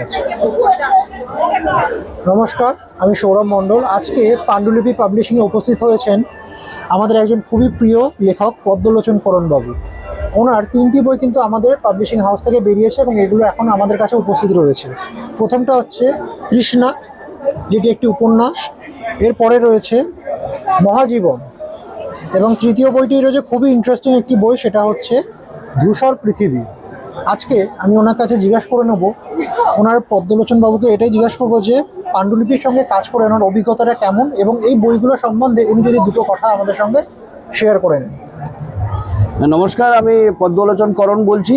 আছে। নমস্কার, আমি সৌরভ মণ্ডল। আজকে পাণ্ডুলিপি পাবলিশিংয়ে উপস্থিত হয়েছেন আমাদের একজন খুবই প্রিয় লেখক পদ্মলোচন করণবাবু। ওনার 3টি বই কিন্তু আমাদের পাবলিশিং হাউস থেকে বেরিয়েছে এবং এগুলো এখন আমাদের কাছে উপস্থিত রয়েছে। প্রথমটা হচ্ছে তৃষ্ণা, যেটি একটি উপন্যাস। এরপরে রয়েছে মহাজীবন, এবং তৃতীয় বইটি রয়েছে খুবই ইন্টারেস্টিং একটি বই, সেটা হচ্ছে ধূসর পৃথিবী। আজকে আমি ওনার কাছে জিজ্ঞাসা করে নেব, ওনার পদ্মলোচন বাবুকে এটাই জিজ্ঞাসা করবো যে পাণ্ডুলিপির সঙ্গে কাজ করে ওনার অভিজ্ঞতাটা কেমন, এবং এই বইগুলো সম্বন্ধে উনি যদি দুটো কথা আমাদের সঙ্গে শেয়ার করে নেন। নমস্কার, আমি পদ্মলোচন করণ বলছি।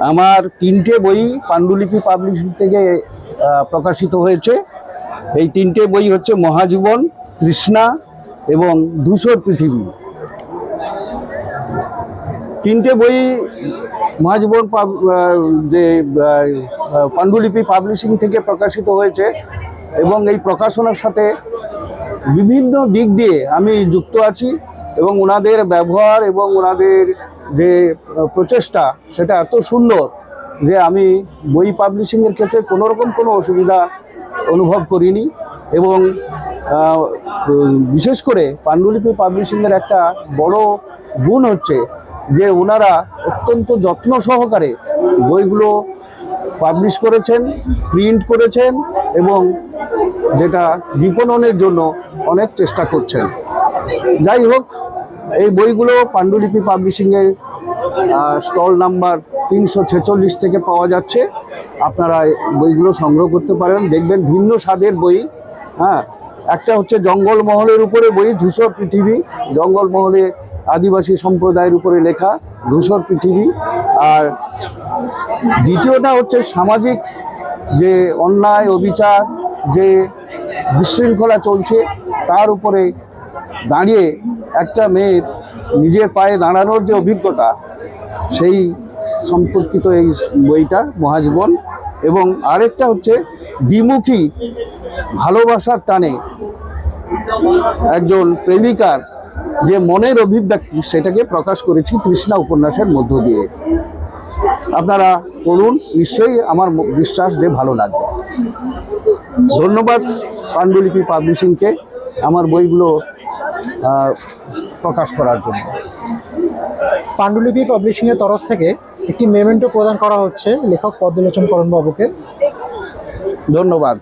আমার 3টে বই পাণ্ডুলিপি পাবলিশিং থেকে প্রকাশিত হয়েছে। এই 3টে বই হচ্ছে মহাজীবন, তৃষ্ণা এবং ধূসর পৃথিবী। 3টে বই মহাজীবন যে পাণ্ডুলিপি পাবলিশিং থেকে প্রকাশিত হয়েছে, এবং এই প্রকাশনার সাথে বিভিন্ন দিক দিয়ে আমি যুক্ত আছি, এবং ওনাদের ব্যবহার এবং ওনাদের যে প্রচেষ্টা সেটা এত সুন্দর যে আমি বই পাবলিশিংয়ের ক্ষেত্রে কোনোরকম কোনো অসুবিধা অনুভব করিনি। এবং বিশেষ করে পাণ্ডুলিপি পাবলিশিংয়ের একটা বড় গুণ হচ্ছে যে ওনারা অত্যন্ত যত্ন সহকারে বইগুলো পাবলিশ করেছেন, প্রিন্ট করেছেন, এবং যেটা বিপণনের জন্য অনেক চেষ্টা করছেন। যাই হোক, এই বইগুলো পাণ্ডুলিপি পাবলিশিংয়ের স্টল নাম্বার 346 থেকে পাওয়া যাচ্ছে। আপনারা বইগুলো সংগ্রহ করতে পারেন। দেখবেন ভিন্ন স্বাদের বই। হ্যাঁ, একটা হচ্ছে জঙ্গলমহলের উপরে বই, ধূসর পৃথিবী। জঙ্গলমহলে আদিবাসী সম্প্রদায়ের উপরে লেখা ধূসর পৃথিবী। আর দ্বিতীয়টা হচ্ছে সামাজিক যে অন্যায় অবিচার, যে বিশৃঙ্খলা চলছে তার উপরে দাঁড়িয়ে একটা মেয়ের নিজের পায়ে দাঁড়ানোর যে অভিজ্ঞতা, সেই সম্পর্কিত এই বইটা মহাজীবন। এবং আরেকটা হচ্ছে দ্বিমুখী ভালোবাসার টানে একজন প্রেমিকার যে মনের অভিব্যক্তি, সেটাকে প্রকাশ করেছি তৃষ্ণা উপন্যাসের মধ্য দিয়ে। আপনারা পড়ুন, নিশ্চয়ই আমার বিশ্বাস যে ভালো লাগবে। ধন্যবাদ পাণ্ডুলিপি পাবলিশিংকে আমার বইগুলো প্রকাশ করার জন্য। পাণ্ডুলিপি পাবলিশিংয়ের তরফ থেকে একটি মেমেন্টো প্রদান করা হচ্ছে লেখক পদ্মলোচন করণবাবুকে। ধন্যবাদ।